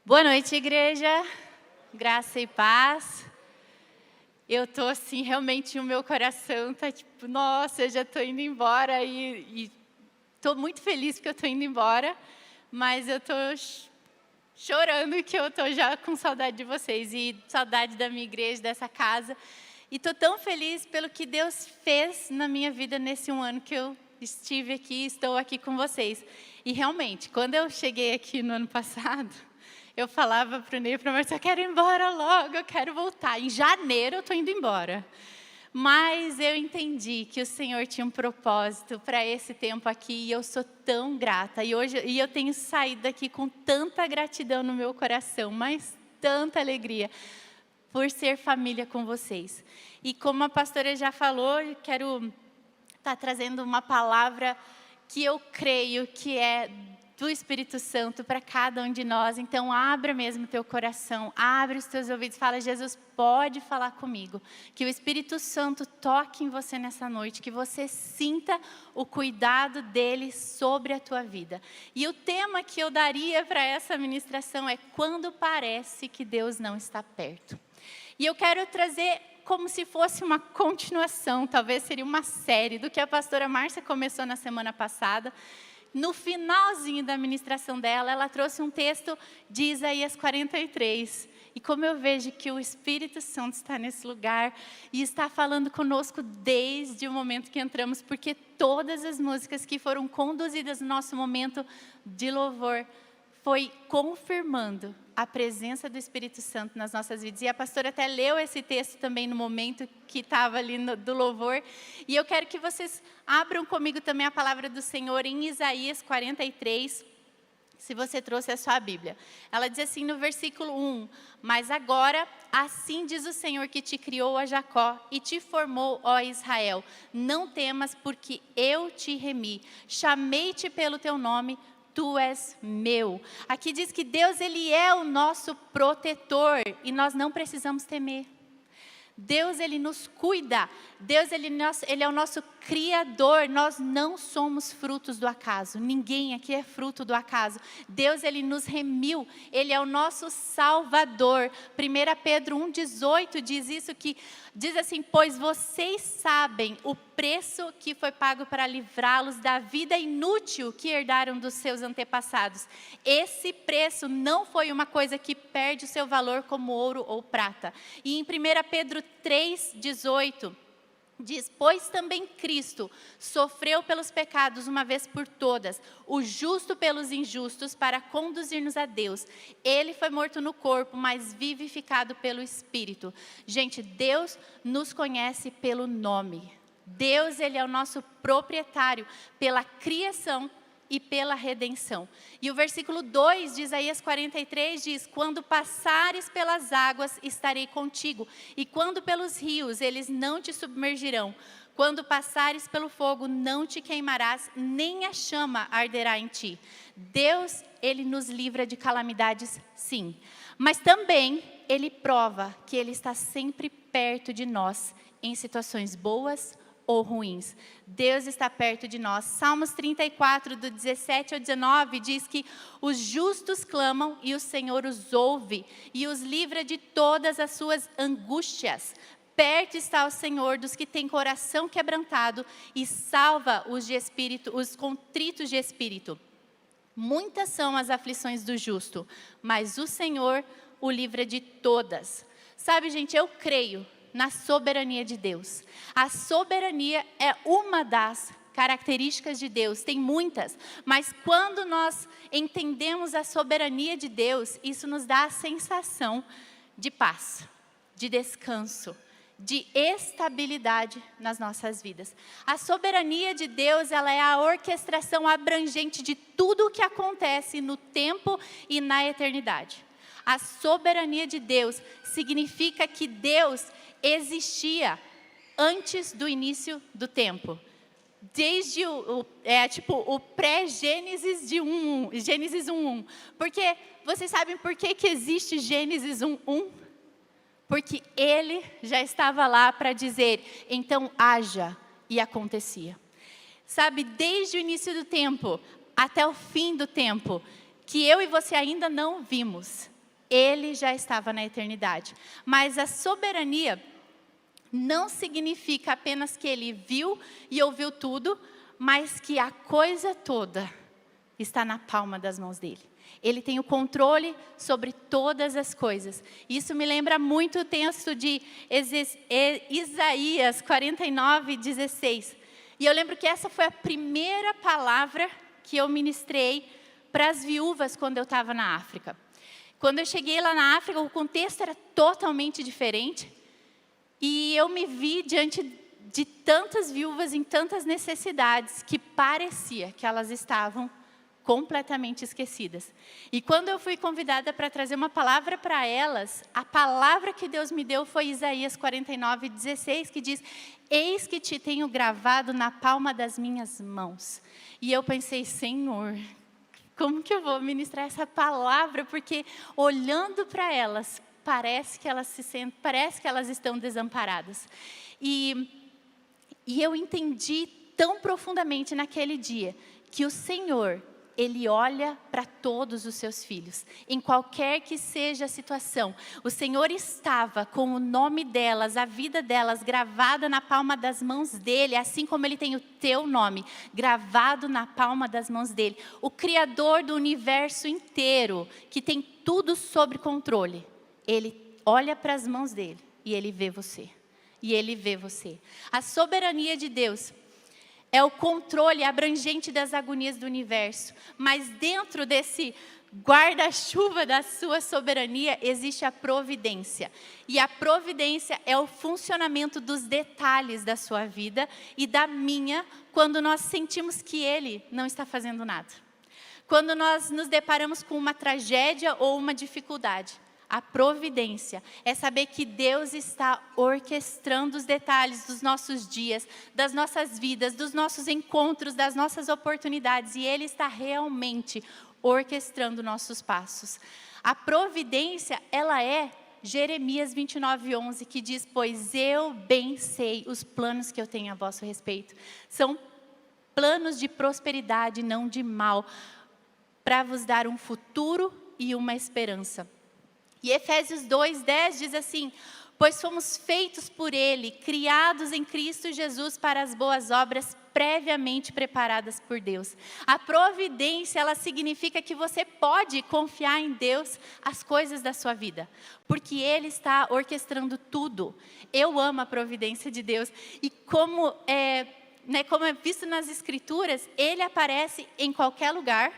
Boa noite, igreja. Graça e paz. Eu tô assim, realmente o meu coração tá tipo, nossa, eu já tô indo embora e tô muito feliz que eu tô indo embora, mas eu tô chorando que eu tô já com saudade de vocês e saudade da minha igreja, dessa casa. E tô tão feliz pelo que Deus fez na minha vida nesse um ano que eu estive aqui, estou aqui com vocês. E realmente, quando eu cheguei aqui no ano passado, eu falava para o Ney e para a Marcia, eu quero ir embora logo, eu quero voltar. Em janeiro eu estou indo embora. Mas eu entendi que o Senhor tinha um propósito para esse tempo aqui e eu sou tão grata. E eu tenho saído daqui com tanta gratidão no meu coração, mas tanta alegria por ser família com vocês. E como a pastora já falou, eu quero estar trazendo uma palavra que eu creio que é do Espírito Santo para cada um de nós. Então, abra mesmo o teu coração, abre os teus ouvidos, fala, Jesus, pode falar comigo. Que o Espírito Santo toque em você nessa noite, que você sinta o cuidado dele sobre a tua vida. E o tema que eu daria para essa ministração é quando parece que Deus não está perto. E eu quero trazer como se fosse uma continuação, talvez seria uma série do que a pastora Márcia começou na semana passada. No finalzinho da ministração dela, ela trouxe um texto de Isaías 43. E como eu vejo que o Espírito Santo está nesse lugar e está falando conosco desde o momento que entramos, porque todas as músicas que foram conduzidas no nosso momento de louvor foi confirmando a presença do Espírito Santo nas nossas vidas. E a pastora até leu esse texto também no momento que estava ali do louvor. E eu quero que vocês abram comigo também a palavra do Senhor em Isaías 43, se você trouxe a sua Bíblia. Ela diz assim no versículo 1, mas agora, assim diz o Senhor que te criou, a Jacó, e te formou, ó Israel. Não temas, porque eu te remi. Chamei-te pelo teu nome, tu és meu. Aqui diz que Deus, ele é o nosso protetor e nós não precisamos temer. Deus, ele nos cuida. Deus, ele é o nosso criador. Nós não somos frutos do acaso. Ninguém aqui é fruto do acaso. Deus, ele nos remiu. Ele é o nosso salvador. 1 Pedro 1,18 diz isso, que diz assim, pois vocês sabem o preço que foi pago para livrá-los da vida inútil que herdaram dos seus antepassados. Esse preço não foi uma coisa que perde o seu valor como ouro ou prata. E em 1 Pedro 3,18 diz, pois também Cristo sofreu pelos pecados uma vez por todas, o justo pelos injustos, para conduzir-nos a Deus. Ele foi morto no corpo, mas vivificado pelo Espírito. Gente, Deus nos conhece pelo nome. Deus, ele é o nosso proprietário pela criação e pela redenção. E o versículo 2 de Isaías 43 diz, quando passares pelas águas, estarei contigo, e quando pelos rios, eles não te submergirão. Quando passares pelo fogo, não te queimarás, nem a chama arderá em ti. Deus, ele nos livra de calamidades, sim. Mas também, ele prova que ele está sempre perto de nós, em situações boas ou ruins. Deus está perto de nós. Salmos 34, do 17 ao 19, diz que os justos clamam e o Senhor os ouve e os livra de todas as suas angústias. Perto está o Senhor dos que têm coração quebrantado e salva os contritos de espírito. Muitas são as aflições do justo, mas o Senhor o livra de todas. Sabe, gente, eu creio na soberania de Deus. A soberania é uma das características de Deus, tem muitas, mas quando nós entendemos a soberania de Deus, isso nos dá a sensação de paz, de descanso, de estabilidade nas nossas vidas. A soberania de Deus, ela é a orquestração abrangente de tudo o que acontece no tempo e na eternidade. A soberania de Deus significa que Deus existia antes do início do tempo. Desde o pré-Gênesis de Gênesis 1:1. Porque vocês sabem por que existe Gênesis 1:1? Porque ele já estava lá para dizer, então haja, e acontecia. Sabe, desde o início do tempo até o fim do tempo, que eu e você ainda não vimos, Ele já estava na eternidade. Mas a soberania não significa apenas que ele viu e ouviu tudo, mas que a coisa toda está na palma das mãos dele. Ele tem o controle sobre todas as coisas. Isso me lembra muito o texto de Isaías 49:16. E eu lembro que essa foi a primeira palavra que eu ministrei para as viúvas quando eu estava na África. Quando eu cheguei lá na África, o contexto era totalmente diferente. E eu me vi diante de tantas viúvas em tantas necessidades que parecia que elas estavam completamente esquecidas. E quando eu fui convidada para trazer uma palavra para elas, a palavra que Deus me deu foi Isaías 49:16, que diz: eis que te tenho gravado na palma das minhas mãos. E eu pensei, Senhor, como que eu vou ministrar essa palavra? Porque olhando para elas, parece que elas estão desamparadas. E eu entendi tão profundamente naquele dia que o Senhor, Ele olha para todos os seus filhos, em qualquer que seja a situação. O Senhor estava com o nome delas, a vida delas gravada na palma das mãos dEle, assim como Ele tem o teu nome gravado na palma das mãos dEle. O Criador do universo inteiro, que tem tudo sob controle, Ele olha para as mãos dEle e Ele vê você. E Ele vê você. A soberania de Deus é o controle abrangente das agonias do universo. Mas dentro desse guarda-chuva da sua soberania, existe a providência. E a providência é o funcionamento dos detalhes da sua vida e da minha, quando nós sentimos que Ele não está fazendo nada. Quando nós nos deparamos com uma tragédia ou uma dificuldade. A providência é saber que Deus está orquestrando os detalhes dos nossos dias, das nossas vidas, dos nossos encontros, das nossas oportunidades. E Ele está realmente orquestrando nossos passos. A providência, ela é Jeremias 29:11, que diz: pois eu bem sei os planos que eu tenho a vosso respeito. São planos de prosperidade, não de mal, para vos dar um futuro e uma esperança. E Efésios 2:10 diz assim: pois fomos feitos por Ele, criados em Cristo Jesus para as boas obras previamente preparadas por Deus. A providência, ela significa que você pode confiar em Deus as coisas da sua vida, porque Ele está orquestrando tudo. Eu amo a providência de Deus. E como é visto nas Escrituras, Ele aparece em qualquer lugar,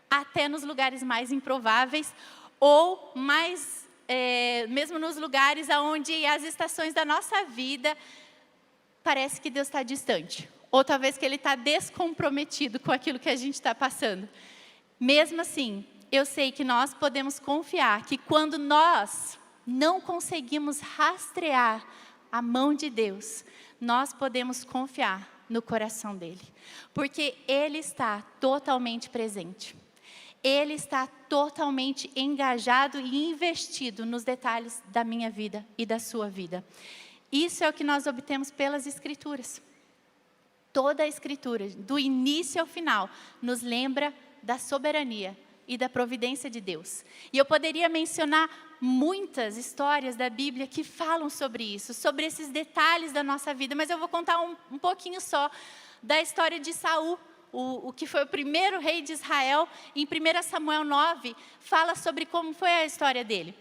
até nos lugares mais improváveis, ou mais, mesmo nos lugares onde as estações da nossa vida, parece que Deus está distante. Ou talvez que Ele está descomprometido com aquilo que a gente está passando. Mesmo assim, eu sei que nós podemos confiar que quando nós não conseguimos rastrear a mão de Deus, nós podemos confiar no coração dEle. Porque Ele está totalmente presente. Ele está totalmente engajado e investido nos detalhes da minha vida e da sua vida. Isso é o que nós obtemos pelas Escrituras. Toda a Escritura, do início ao final, nos lembra da soberania e da providência de Deus. E eu poderia mencionar muitas histórias da Bíblia que falam sobre isso, sobre esses detalhes da nossa vida, mas eu vou contar um pouquinho só da história de Saul. O que foi o primeiro rei de Israel, em 1 Samuel 9, fala sobre como foi a história dele.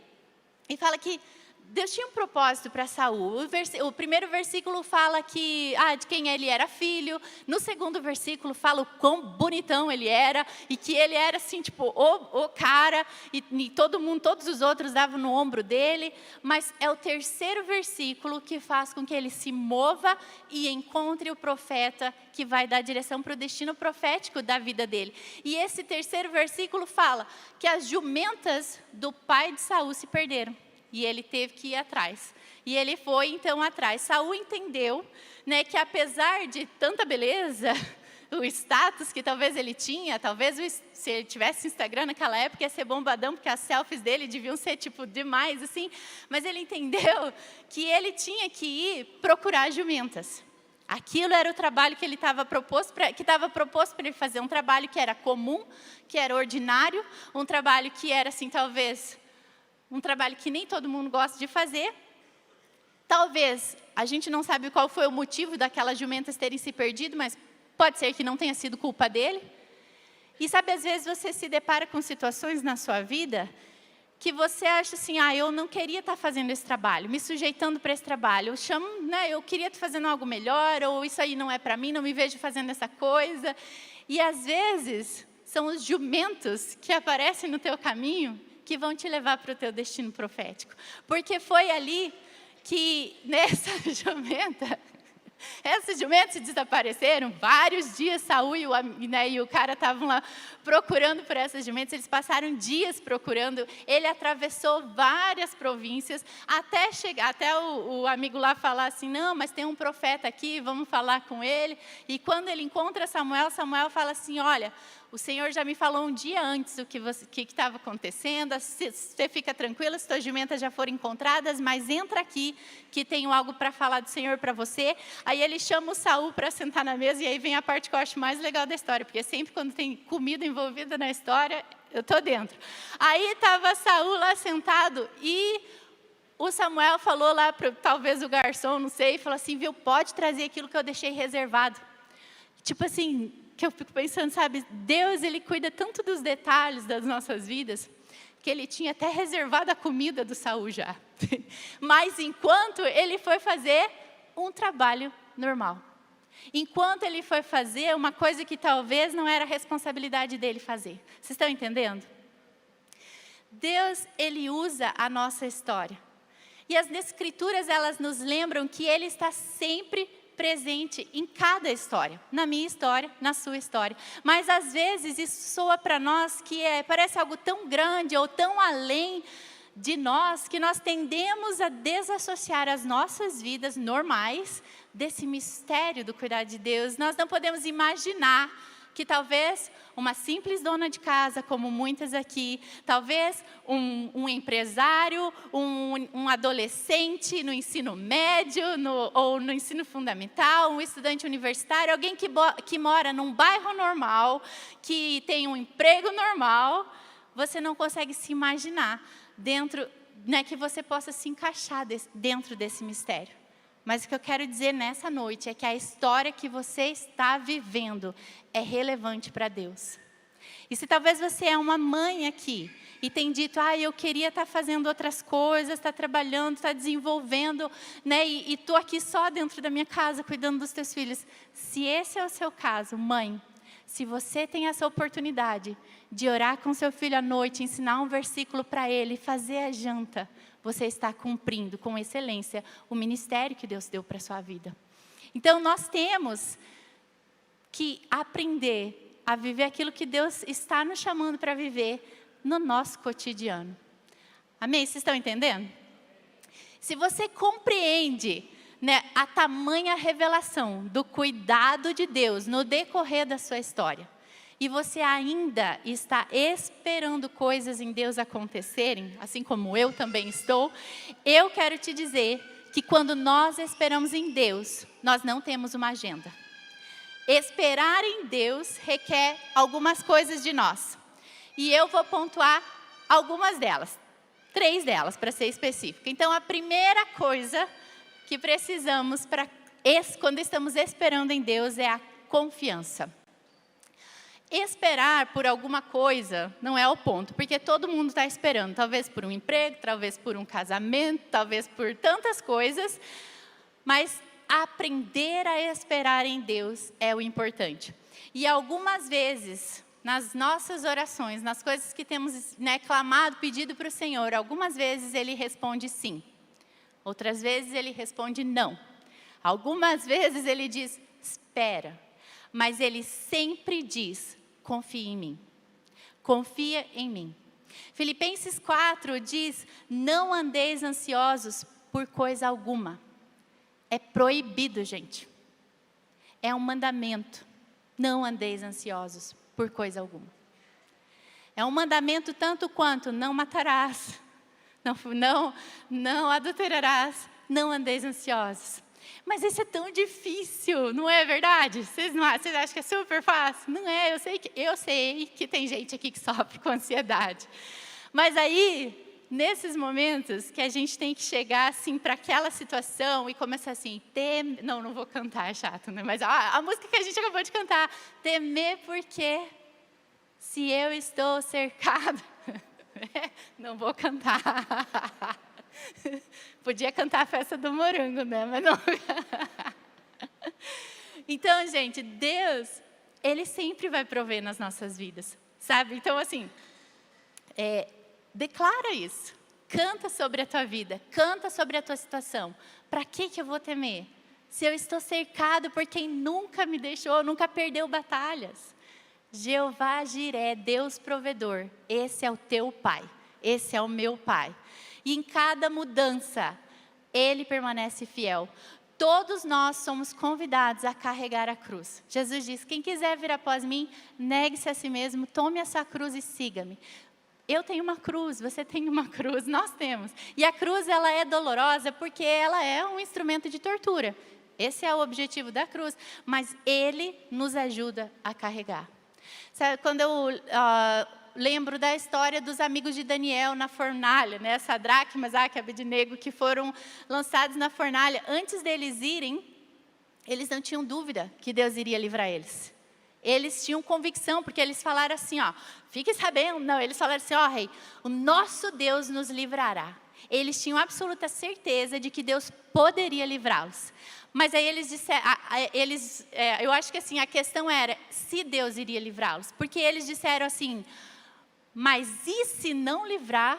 E fala que Deus tinha um propósito para Saul. O primeiro versículo fala de quem ele era filho. No segundo versículo fala o quão bonitão ele era. E que ele era assim, tipo, o cara. E todo mundo, todos os outros davam no ombro dele. Mas é o terceiro versículo que faz com que ele se mova e encontre o profeta que vai dar direção para o destino profético da vida dele. E esse terceiro versículo fala que as jumentas do pai de Saul se perderam. E ele teve que ir atrás. E ele foi então atrás. Saul entendeu, que apesar de tanta beleza, o status que talvez ele tinha, talvez se ele tivesse Instagram naquela época ia ser bombadão, porque as selfies dele deviam ser tipo demais, assim. Mas ele entendeu que ele tinha que ir procurar jumentas. Aquilo era o trabalho que ele estava proposto para ele fazer, um trabalho que era comum, que era ordinário, um trabalho que era assim talvez um trabalho que nem todo mundo gosta de fazer. Talvez a gente não sabe qual foi o motivo daquelas jumentas terem se perdido, mas pode ser que não tenha sido culpa dele. E sabe, às vezes você se depara com situações na sua vida que você acha assim, eu não queria estar fazendo esse trabalho, me sujeitando para esse trabalho. Eu queria estar fazendo algo melhor, ou isso aí não é para mim, não me vejo fazendo essa coisa. E às vezes são os jumentos que aparecem no teu caminho que vão te levar para o teu destino profético. Porque foi ali que nessa jumenta, essas jumentas desapareceram, vários dias Saul e o cara estavam lá procurando por essas jumentas, eles passaram dias procurando, ele atravessou várias províncias, até o amigo lá falar assim, não, mas tem um profeta aqui, vamos falar com ele. E quando ele encontra Samuel, Samuel fala assim, olha, o Senhor já me falou um dia antes o que estava acontecendo, você fica tranquila, as suas jumentas já foram encontradas, mas entra aqui, que tenho algo para falar do Senhor para você. Aí ele chama o Saul para sentar na mesa, e aí vem a parte que eu acho mais legal da história, porque sempre quando tem comida envolvida na história, eu estou dentro. Aí estava Saul lá sentado, e o Samuel falou lá para talvez o garçom, não sei, falou assim, viu, pode trazer aquilo que eu deixei reservado. Tipo assim, que eu fico pensando, sabe, Deus, Ele cuida tanto dos detalhes das nossas vidas, que Ele tinha até reservado a comida do Saul já. Mas enquanto Ele foi fazer um trabalho normal. Enquanto Ele foi fazer uma coisa que talvez não era responsabilidade dele fazer. Vocês estão entendendo? Deus, Ele usa a nossa história. E as Escrituras, elas nos lembram que Ele está sempre presente em cada história, na minha história, na sua história. Mas às vezes isso soa para nós que parece algo tão grande ou tão além de nós, que nós tendemos a desassociar as nossas vidas normais desse mistério do cuidar de Deus. Nós não podemos imaginar que talvez uma simples dona de casa, como muitas aqui, talvez um empresário, um adolescente no ensino médio ou no ensino fundamental, um estudante universitário, alguém que mora num bairro normal, que tem um emprego normal, você não consegue se imaginar dentro, que você possa se encaixar dentro desse mistério. Mas o que eu quero dizer nessa noite é que a história que você está vivendo é relevante para Deus. E se talvez você é uma mãe aqui e tem dito, eu queria estar fazendo outras coisas, estar trabalhando, estar desenvolvendo, e estou aqui só dentro da minha casa, cuidando dos teus filhos. Se esse é o seu caso, mãe, se você tem essa oportunidade de orar com seu filho à noite, ensinar um versículo para ele, fazer a janta, você está cumprindo com excelência o ministério que Deus deu para a sua vida. Então, nós temos que aprender a viver aquilo que Deus está nos chamando para viver no nosso cotidiano. Amém? Vocês estão entendendo? Se você compreende a tamanha revelação do cuidado de Deus no decorrer da sua história, e você ainda está esperando coisas em Deus acontecerem, assim como eu também estou, eu quero te dizer que quando nós esperamos em Deus, nós não temos uma agenda. Esperar em Deus requer algumas coisas de nós. E eu vou pontuar algumas delas, 3 delas para ser específica. Então, a primeira coisa que precisamos quando estamos esperando em Deus é a confiança. Esperar por alguma coisa não é o ponto, porque todo mundo está esperando, talvez por um emprego, talvez por um casamento, talvez por tantas coisas, mas aprender a esperar em Deus é o importante. E algumas vezes, nas nossas orações, nas coisas que temos clamado, pedido para o Senhor, algumas vezes Ele responde sim, outras vezes Ele responde não, algumas vezes Ele diz espera, mas Ele sempre diz confia em mim, confia em mim. Filipenses 4 diz, não andeis ansiosos por coisa alguma. É proibido, gente. É um mandamento. Não andeis ansiosos por coisa alguma. É um mandamento tanto quanto não matarás, não adulterarás, não andeis ansiosos. Mas isso é tão difícil, não é verdade? Vocês acham que é super fácil? Não é, eu sei que tem gente aqui que sofre com ansiedade. Mas aí, nesses momentos que a gente tem que chegar assim para aquela situação e começar assim, não vou cantar, é chato, né? Mas a música que a gente acabou de cantar, temer porque se eu estou cercado, não vou cantar. Podia cantar a festa do morango, né? Mas não. Então, gente, Deus, Ele sempre vai prover nas nossas vidas, sabe? Então, assim, declara isso. Canta sobre a tua vida, canta sobre a tua situação. Para que eu vou temer? Se eu estou cercado por quem nunca me deixou, nunca perdeu batalhas. Jeová Jiré, Deus provedor, esse é o teu Pai, esse é o meu Pai. E em cada mudança, Ele permanece fiel. Todos nós somos convidados a carregar a cruz. Jesus diz, quem quiser vir após mim, negue-se a si mesmo, tome essa cruz e siga-me. Eu tenho uma cruz, você tem uma cruz, nós temos. E a cruz, ela é dolorosa porque ela é um instrumento de tortura. Esse é o objetivo da cruz, mas Ele nos ajuda a carregar. Sabe, quando eu lembro da história dos amigos de Daniel na fornalha, né? Sadraque, Mesaque e Abednego, que foram lançados na fornalha. Antes deles irem, eles não tinham dúvida que Deus iria livrar eles. Eles tinham convicção, porque eles falaram assim, fique sabendo, não, eles falaram assim, rei, o nosso Deus nos livrará. Eles tinham absoluta certeza de que Deus poderia livrá-los. Mas aí eles disseram, eu acho que assim, a questão era se Deus iria livrá-los. Porque eles disseram assim, mas e se não livrar,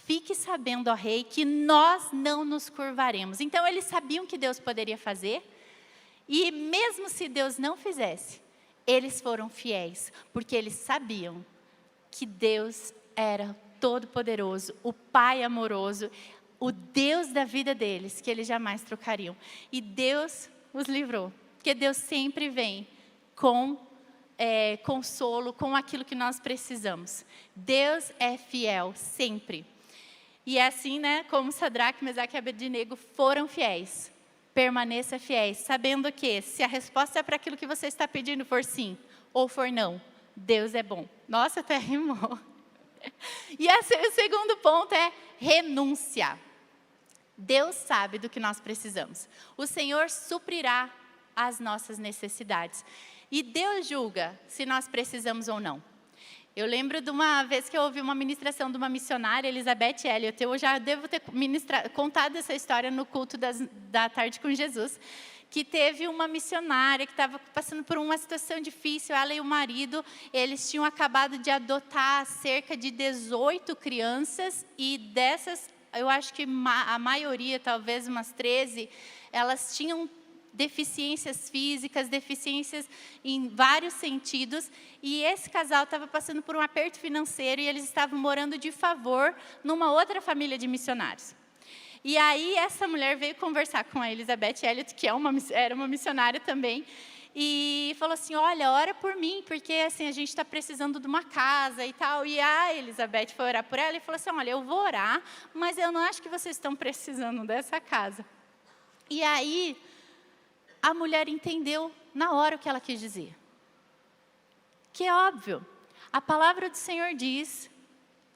fique sabendo, ó rei, que nós não nos curvaremos. Então eles sabiam que Deus poderia fazer, e mesmo se Deus não fizesse, eles foram fiéis, porque eles sabiam que Deus era todo-poderoso, o Pai amoroso, o Deus da vida deles, que eles jamais trocariam. E Deus os livrou, porque Deus sempre vem com consolo, com aquilo que nós precisamos. Deus é fiel, sempre. E é assim, né, como Sadraque, Mesaque e Abednego foram fiéis. Permaneça fiéis, sabendo que se a resposta é para aquilo que você está pedindo for sim ou for não, Deus é bom. Nossa, até rimou. E o segundo ponto é renúncia. Deus sabe do que nós precisamos. O Senhor suprirá as nossas necessidades. E Deus julga se nós precisamos ou não. Eu lembro de uma vez que eu ouvi uma ministração de uma missionária, Elizabeth Elliot. Eu já devo ter contado essa história no culto da tarde com Jesus. Que teve uma missionária que estava passando por uma situação difícil. Ela e o marido, eles tinham acabado de adotar cerca de 18 crianças. E dessas, eu acho que a maioria, talvez umas 13, elas tinham deficiências físicas, deficiências em vários sentidos, e esse casal estava passando por um aperto financeiro e eles estavam morando de favor numa outra família de missionários. E aí essa mulher veio conversar com a Elizabeth Elliot, que era uma missionária também, e falou assim, olha, ora por mim, porque assim, a gente está precisando de uma casa e tal. E a Elizabeth foi orar por ela e falou assim, olha, eu vou orar, mas eu não acho que vocês estão precisando dessa casa. E aí a mulher entendeu na hora o que ela quis dizer. Que é óbvio, a palavra do Senhor diz,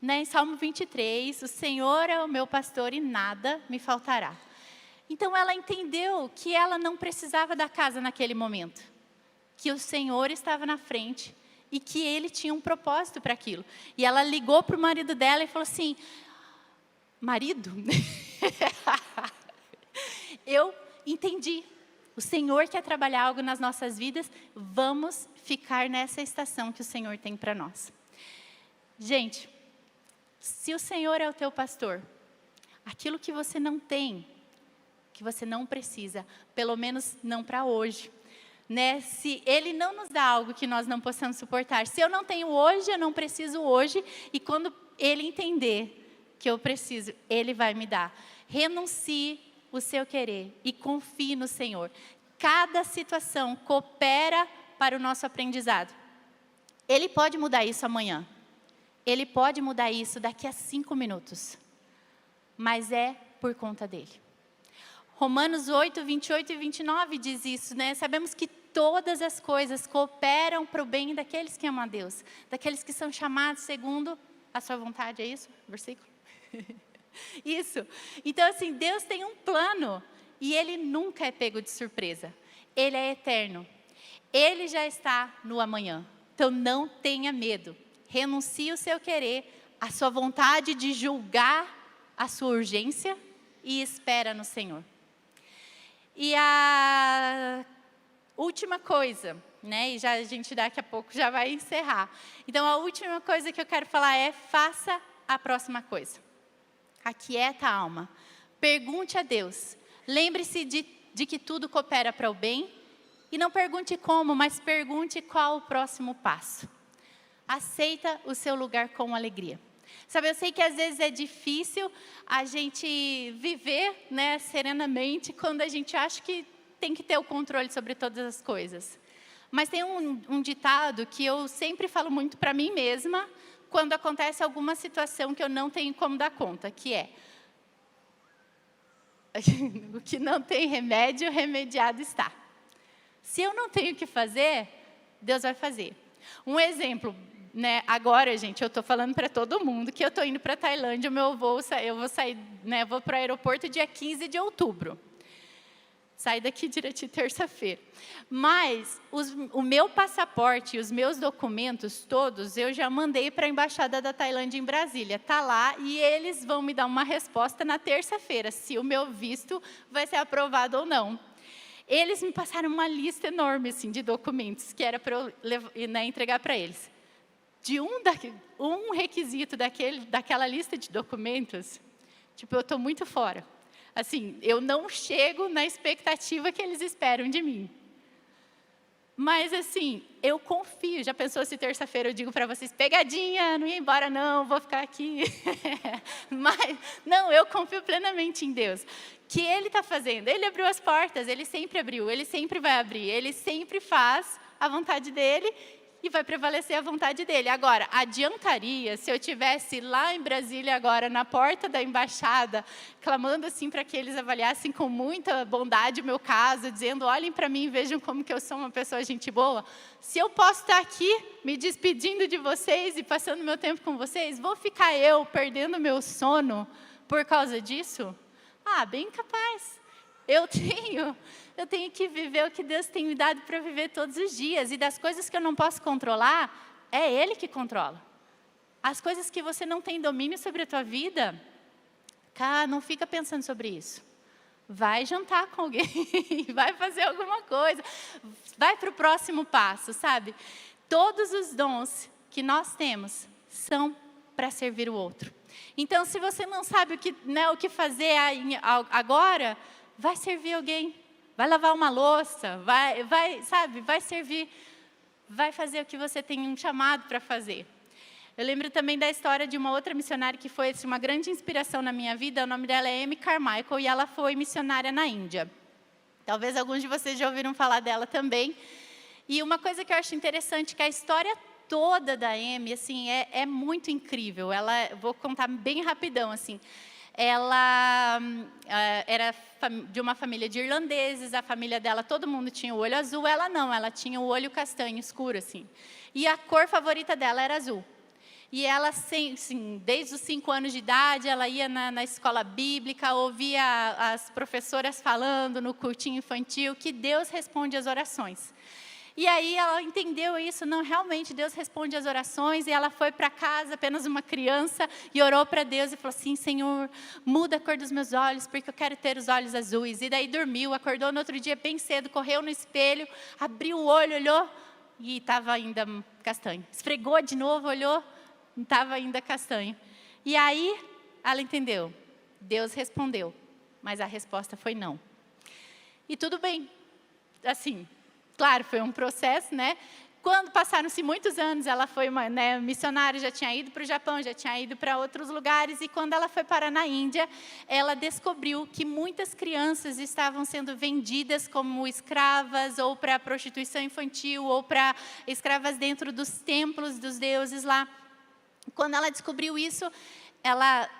né, em Salmo 23, o Senhor é o meu pastor e nada me faltará. Então ela entendeu que ela não precisava da casa naquele momento. Que o Senhor estava na frente e que Ele tinha um propósito para aquilo. E ela ligou para o marido dela e falou assim, marido, eu entendi. O Senhor quer trabalhar algo nas nossas vidas, vamos ficar nessa estação que o Senhor tem para nós. Gente, se o Senhor é o teu pastor, aquilo que você não tem, que você não precisa, pelo menos não para hoje, né? Se Ele não nos dá algo que nós não possamos suportar, se eu não tenho hoje, eu não preciso hoje, e quando Ele entender que eu preciso, Ele vai me dar. Renuncie o seu querer e confie no Senhor. Cada situação coopera para o nosso aprendizado. Ele pode mudar isso amanhã. Ele pode mudar isso daqui a 5 minutos. Mas é por conta dele. Romanos 8, 28 e 29 diz isso, né? Sabemos que todas as coisas cooperam para o bem daqueles que amam a Deus. Daqueles que são chamados segundo a sua vontade, é isso? Versículo? Isso. Então, assim, Deus tem um plano e Ele nunca é pego de surpresa. Ele é eterno. Ele já está no amanhã. Então, não tenha medo. Renuncie o seu querer, a sua vontade de julgar a sua urgência e espera no Senhor. E a última coisa, né? E já a gente daqui a pouco já vai encerrar. Então, a última coisa que eu quero falar é: faça a próxima coisa. Aquieta a alma. Pergunte a Deus. Lembre-se de que tudo coopera para o bem. E não pergunte como, mas pergunte qual o próximo passo. Aceita o seu lugar com alegria. Sabe, eu sei que às vezes é difícil a gente viver, né, serenamente quando a gente acha que tem que ter o controle sobre todas as coisas. Mas tem um ditado que eu sempre falo muito para mim mesma quando acontece alguma situação que eu não tenho como dar conta, que é: o que não tem remédio, remediado está. Se eu não tenho o que fazer, Deus vai fazer. Um exemplo, né, agora, gente, eu estou falando para todo mundo que eu estou indo para a Tailândia, eu vou sair, né, vou para o aeroporto dia 15 de outubro. Saio daqui direto terça-feira. Mas o meu passaporte e os meus documentos todos, eu já mandei para a Embaixada da Tailândia em Brasília. Está lá e eles vão me dar uma resposta na terça-feira, se o meu visto vai ser aprovado ou não. Eles me passaram uma lista enorme assim, de documentos que era para eu né, entregar para eles. De um requisito daquela lista de documentos, tipo, eu estou muito fora. Assim, eu não chego na expectativa que eles esperam de mim. Mas, assim, eu confio. Já pensou se terça-feira eu digo para vocês: pegadinha, não ia embora não, vou ficar aqui. Mas, não, eu confio plenamente em Deus. Que Ele está fazendo. Ele abriu as portas, Ele sempre abriu, Ele sempre vai abrir. Ele sempre faz a vontade dEle e vai prevalecer a vontade dEle. Agora, adiantaria se eu estivesse lá em Brasília agora, na porta da embaixada, clamando assim para que eles avaliassem com muita bondade o meu caso, dizendo: olhem para mim e vejam como que eu sou uma pessoa gente boa. Se eu posso estar aqui me despedindo de vocês e passando meu tempo com vocês, vou ficar eu perdendo meu sono por causa disso? Ah, bem capaz. Eu tenho que viver o que Deus tem me dado para viver todos os dias. E das coisas que eu não posso controlar, é Ele que controla. As coisas que você não tem domínio sobre a tua vida, cara, não fica pensando sobre isso. Vai jantar com alguém, vai fazer alguma coisa, vai para o próximo passo, sabe? Todos os dons que nós temos são para servir o outro. Então, se você não sabe o que fazer agora, vai servir alguém, vai lavar uma louça, vai servir, vai fazer o que você tem um chamado para fazer. Eu lembro também da história de uma outra missionária que foi uma grande inspiração na minha vida. O nome dela é Amy Carmichael e ela foi missionária na Índia. Talvez alguns de vocês já ouviram falar dela também. E uma coisa que eu acho interessante é que a história toda da Amy, assim, é muito incrível. Vou contar bem rapidão, assim. Ela era de uma família de irlandeses, a família dela, todo mundo tinha o olho azul, ela não, ela tinha o olho castanho, escuro, assim. E a cor favorita dela era azul. E ela, assim, desde os 5 anos de idade, ela ia na escola bíblica, ouvia as professoras falando no cultinho infantil que Deus responde às orações. E aí ela entendeu isso, não, realmente Deus responde às orações, e ela foi para casa, apenas uma criança, e orou para Deus e falou assim: Senhor, muda a cor dos meus olhos, porque eu quero ter os olhos azuis. E daí dormiu, acordou no outro dia bem cedo, correu no espelho, abriu o olho, olhou, e estava ainda castanho. Esfregou de novo, olhou, estava ainda castanho. E aí ela entendeu, Deus respondeu, mas a resposta foi não. E tudo bem, assim, claro, foi um processo, né? Quando passaram-se muitos anos, ela foi uma missionária, já tinha ido para o Japão, já tinha ido para outros lugares, e quando ela foi parar na Índia, ela descobriu que muitas crianças estavam sendo vendidas como escravas, ou para prostituição infantil, ou para escravas dentro dos templos dos deuses lá. Quando ela descobriu isso, ela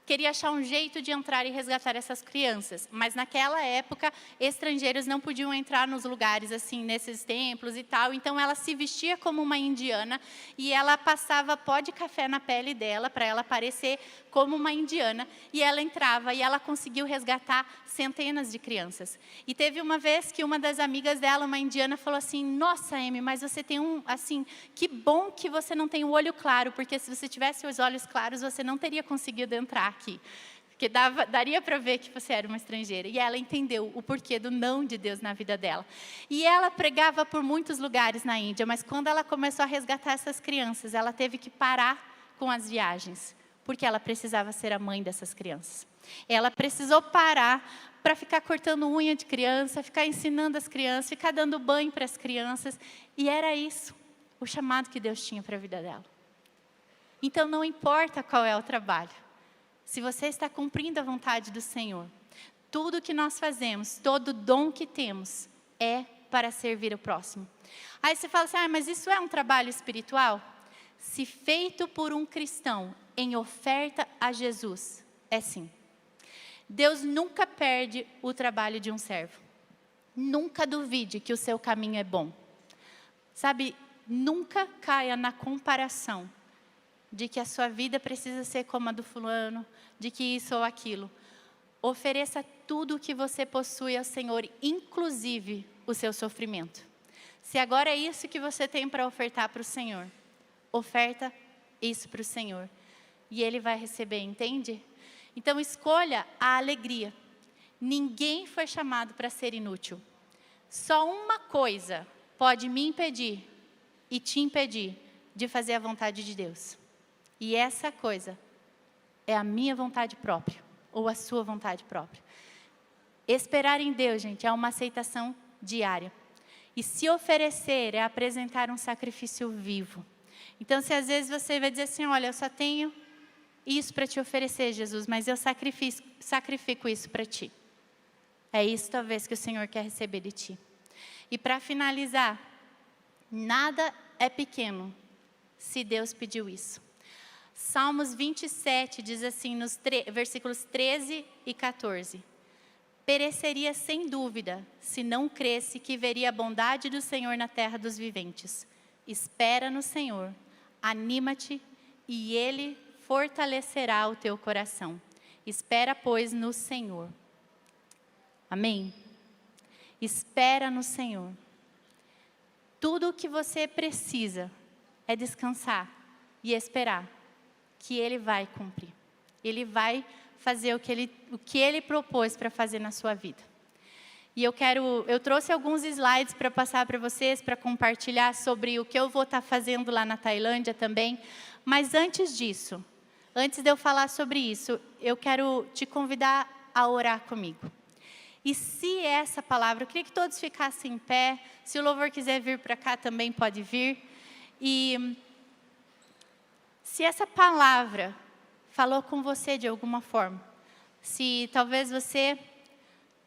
queria achar um jeito de entrar e resgatar essas crianças. Mas naquela época, estrangeiros não podiam entrar nos lugares, assim, nesses templos e tal. Então ela se vestia como uma indiana e ela passava pó de café na pele dela para ela parecer como uma indiana. E ela entrava e ela conseguiu resgatar centenas de crianças. E teve uma vez que uma das amigas dela, uma indiana, falou assim: nossa, Amy, mas você tem assim, que bom que você não tem o olho claro, porque se você tivesse os olhos claros, você não teria conseguido entrar aqui, porque daria para ver que você era uma estrangeira. E ela entendeu o porquê do não de Deus na vida dela. E ela pregava por muitos lugares na Índia, mas quando ela começou a resgatar essas crianças, ela teve que parar com as viagens, porque ela precisava ser a mãe dessas crianças. Ela precisou parar para ficar cortando unha de criança, ficar ensinando as crianças, ficar dando banho para as crianças. E era isso, o chamado que Deus tinha para a vida dela. Então não importa qual é o trabalho, se você está cumprindo a vontade do Senhor, tudo que nós fazemos, todo dom que temos, é para servir o próximo. Aí você fala assim: mas isso é um trabalho espiritual? Se feito por um cristão em oferta a Jesus, é sim. Deus nunca perde o trabalho de um servo. Nunca duvide que o seu caminho é bom. Sabe, nunca caia na comparação de que a sua vida precisa ser como a do fulano, de que isso ou aquilo. Ofereça tudo o que você possui ao Senhor, inclusive o seu sofrimento. Se agora é isso que você tem para ofertar para o Senhor, oferta isso para o Senhor. E Ele vai receber, entende? Então escolha a alegria. Ninguém foi chamado para ser inútil. Só uma coisa pode me impedir e te impedir de fazer a vontade de Deus. E essa coisa é a minha vontade própria, ou a sua vontade própria. Esperar em Deus, gente, é uma aceitação diária. E se oferecer é apresentar um sacrifício vivo. Então, se às vezes você vai dizer assim: olha, eu só tenho isso para te oferecer, Jesus, mas eu sacrifico isso para ti. É isso talvez que o Senhor quer receber de ti. E para finalizar, nada é pequeno se Deus pediu isso. Salmos 27 diz assim, nos versículos 13 e 14. Pereceria sem dúvida, se não cresse que veria a bondade do Senhor na terra dos viventes. Espera no Senhor, anima-te e Ele fortalecerá o teu coração. Espera, pois, no Senhor. Amém? Espera no Senhor. Tudo o que você precisa é descansar e esperar que Ele vai cumprir. Ele vai fazer o que Ele propôs para fazer na sua vida. E eu trouxe alguns slides para passar para vocês, para compartilhar sobre o que eu vou estar fazendo lá na Tailândia também. Mas antes disso, antes de eu falar sobre isso, eu quero te convidar a orar comigo. E se essa palavra, eu queria que todos ficassem em pé. Se o louvor quiser vir para cá, também pode vir. E se essa palavra falou com você de alguma forma, se talvez você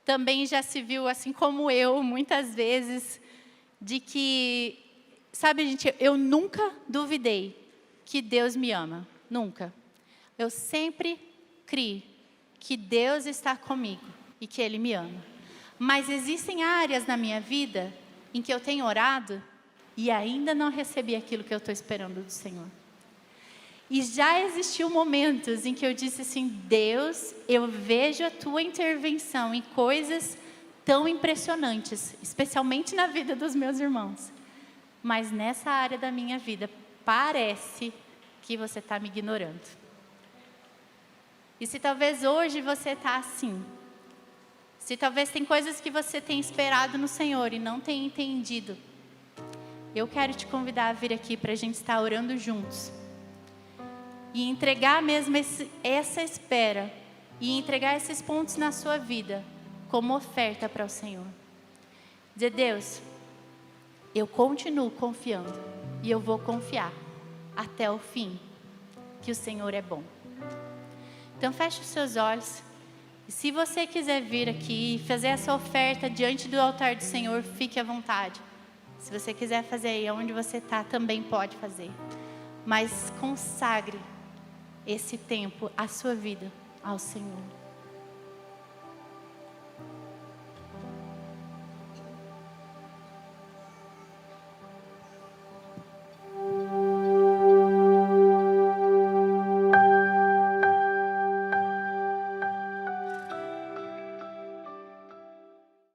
também já se viu, assim como eu, muitas vezes, de que, sabe, gente, eu nunca duvidei que Deus me ama, nunca. Eu sempre criei que Deus está comigo e que Ele me ama. Mas existem áreas na minha vida em que eu tenho orado e ainda não recebi aquilo que eu estou esperando do Senhor. E já existiu momentos em que eu disse assim: Deus, eu vejo a Tua intervenção em coisas tão impressionantes, especialmente na vida dos meus irmãos. Mas nessa área da minha vida, parece que você está me ignorando. E se talvez hoje você está assim, se talvez tem coisas que você tem esperado no Senhor e não tem entendido, eu quero te convidar a vir aqui para a gente estar orando juntos. E entregar mesmo essa espera, e entregar esses pontos na sua vida, como oferta para o Senhor. Dizer: Deus, eu continuo confiando, e eu vou confiar até o fim, que o Senhor é bom. Então feche os seus olhos, e se você quiser vir aqui e fazer essa oferta diante do altar do Senhor, fique à vontade. Se você quiser fazer aí onde você está, também pode fazer. Mas consagre esse tempo, a sua vida, ao Senhor.